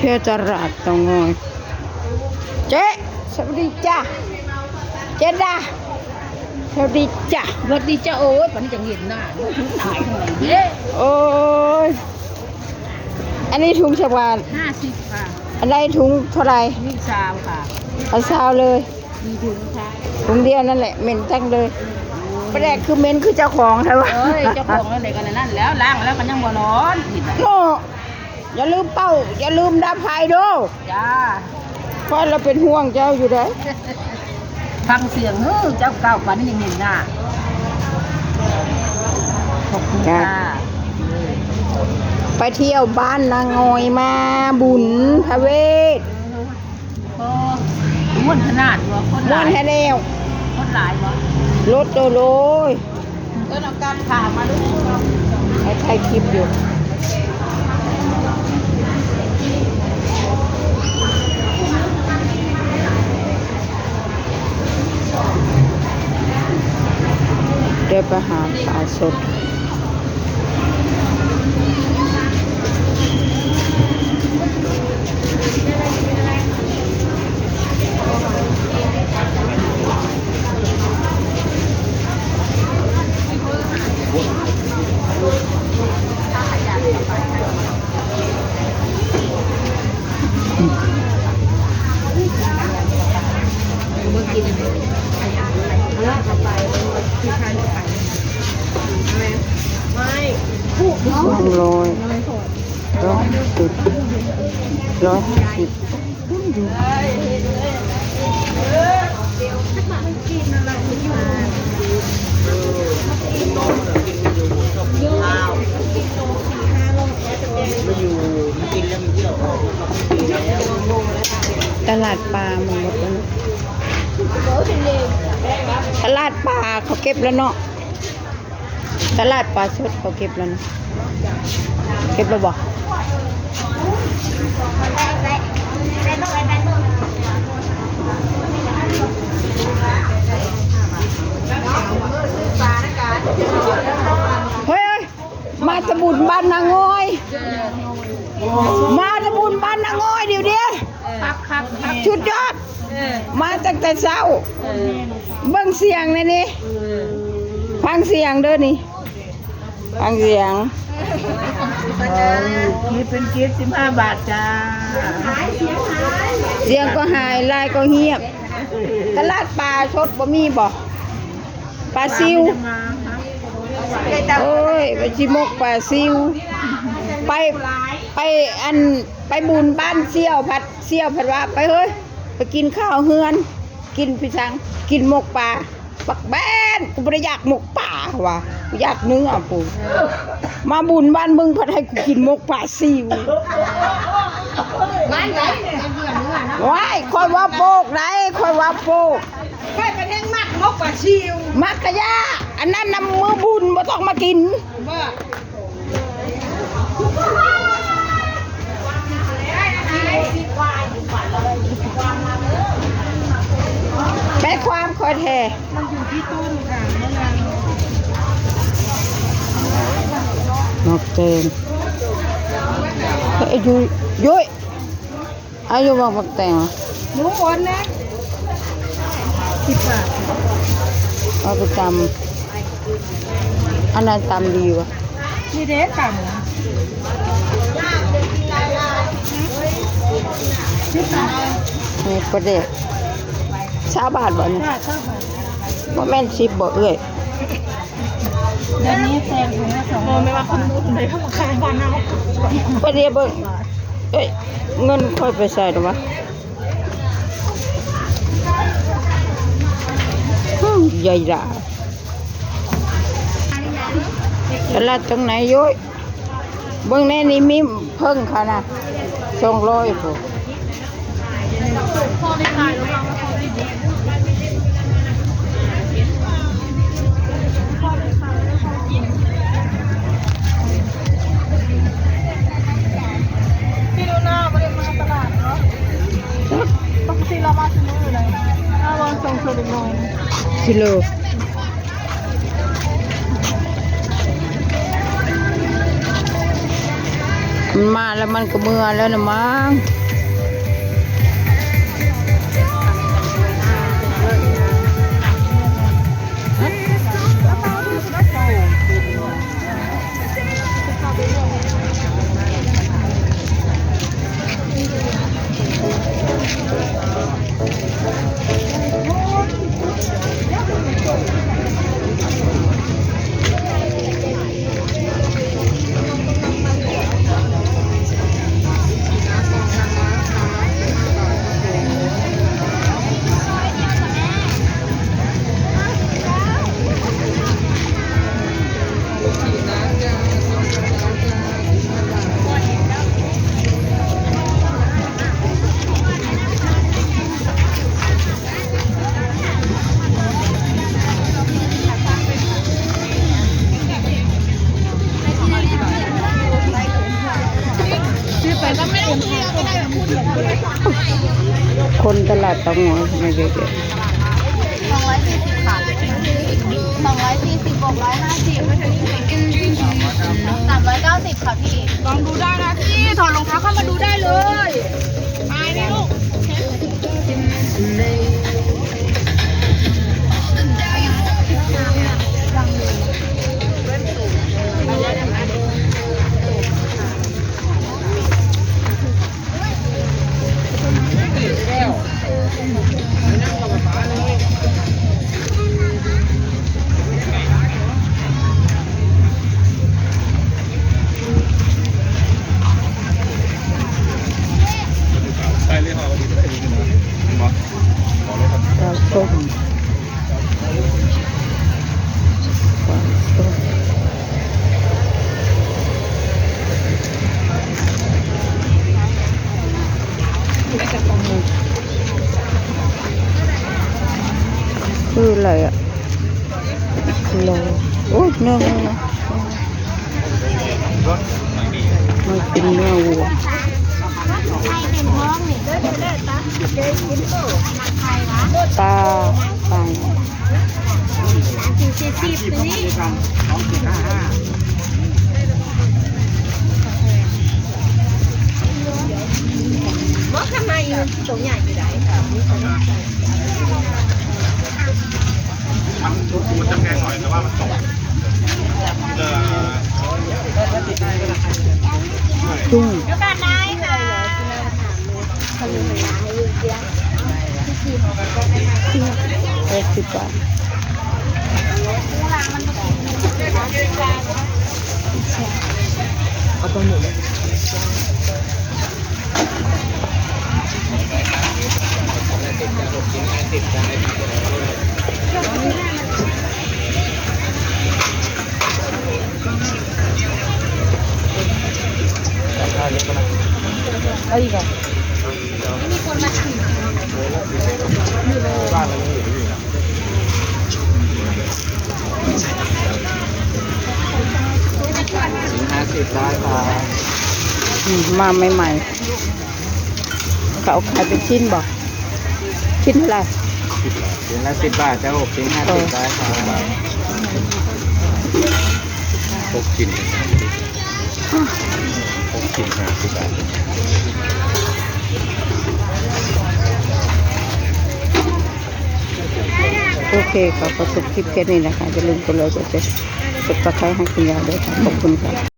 ที่ยวตลาดเตางอยเจ๊สวัสดีจ้าเจ๊ดาสวัสดีจ้าสวัสดีจ้าโอ๊ตวันนี้จะเห็นหน้าถึงตายทำไมเนี่ย โอ้ยอันนี้ถุงชาวบ้าน50ค่ะอันไหนถุงเท่าไหร่นี่ซาวค่ะเอาซาวเลยมีถุงค่ะถุงเดียวนั่นแหละเหม็นจังเลยประแดกคือเหม็นคือเจ้าของใช่ปะเจ้าของอะไรกันนั่นแล้วล้างแล้วมันยังบ่ร้อนผิดโน่อย่าลืมเป้าอย่าลืมดับไฟดูจ้าเพราะเราเป็นห่วงเจ้าอยู่เด้อฟังเสียงเจ้าเก่าวันนี้ยังเห็นหน้าขอบคุณค่ะไปเที่ยวบ้านนางงอยมาบุญพระเวทม้วนขนาดวะคนหลายม้วนแค่แล้วคนหลายวะรถโตโลยก็เอาการข่าวมาดูให้ใครคลิปอยู่เดี๋ยวไปหาปลาสด100 110 150ตลาดปลามันหมดแล้วตลาดปลาเขาเก็บแล้วเนาะตลาดปลาสดเขาเก็บแล้วเนาะเก็บแล้วบ่เฮ้ยมาตะบุญบ้านนางงอยมาตะบุญบ้านนางงอยเดี๋ยวชุดยอดมาตั้งแต่เช้าเบิ่งเสียงเลยนี่ฟังเสียงเด้อนี่ฟังเสียงคิดเป็นคิด15 บาทจ้าเสียงก็หายลายก็เงียบตลาดปลาสดบ่มีบ่ปลาซิวโอ้ยไปชิมกปลาซิวไปอันไปบุญบ้านเสี่ยวผัดว่าไปเฮ้ยไปกินข้าวเฮือนกินพี่สังกินหมกปลาปักแบนกูไม่ได้อยากหมกป่าว่ะกูอยากเนื้อปูมาบุญบ้านมึงพัดให้กูกินหมกป่าซิวบ้านไหนว้ายคอยว่าโปกไหนคอยว่าโปกใครเป็นแห้งมากมกกว่าชิวมักกะยาอันนั้นนำมือบุญบ่ต้องมากินแม่ความคอยแท้มันอยู่ที่ต้นค่ะมะนาวกเตนอายุยุ้ยอายุบอกบักแตงหนูอ่อนนะ10 บาทเอาไปตำอันนั้นตำดีวะนี่เด็ดต่ำนี่ประเดี๋ยว20 บาทบ่เนี่ยบ่แม่น10บ่เอ้ยเดี๋ยวนี้แซงถุงละ2ไม่ว่าคนนู้นเลยเข้ามาขายบ้านเอาประเดี๋ยวเบิ่งเอ้ยเงินค่อยไปใส่หรอวะใหญ่ด่าตลาดตรงไหนย้อยเบิ่งแน่นี่มีเพิ่งค่ะนะ200พอพอได้ขายแล้วพี่ดูหน้าไม่ได้มาตลาดเนาะปกติเรามาซื้ออยู่เลยถ้าวันส่งเสริมหน่อยกิโล มันมาแล้วมันก็เมื่อแล้วนะมั้งคนตลาดเตางอยไม่เยอะ 240ค่ะ240บวก150 390ค่ะพี่ลองดูได้นะพี่ถอดรองเท้าเข้ามาดูได้เลยไปนี่ลูกปลาส้มปลาส้มคืออะไรอ่ะโลโอ้ยเนื้อวัวมันเป็นเนื้อวัวตาไปว่าข้างในตรงใหญ่อยู่ไหนมันจะแพงหน่อยแต่ว่ามันสดจุ้ง เดี๋ยวกันได้ค่ะ80 บาทเอาตัวหมูเอาอีกอ่ะมีคนมาถามบ้านเราไม่อยู่ที่นี่50ได้ค่ะ มาใหม่ๆเขาขายเป็นชิ้นบอกชิ้นเท่าไหร่ ชิ้นละ10 บาทจะ6 ชิ้น50ได้ค่ะ6 ชิ้น50 บาท โอเคค่ะขอจบคลิปแค่นี้นะคะอย่าลืมกดไลค์กดแชร์กดติดตามให้คุณยายด้วยค่ะขอบคุณค่ะ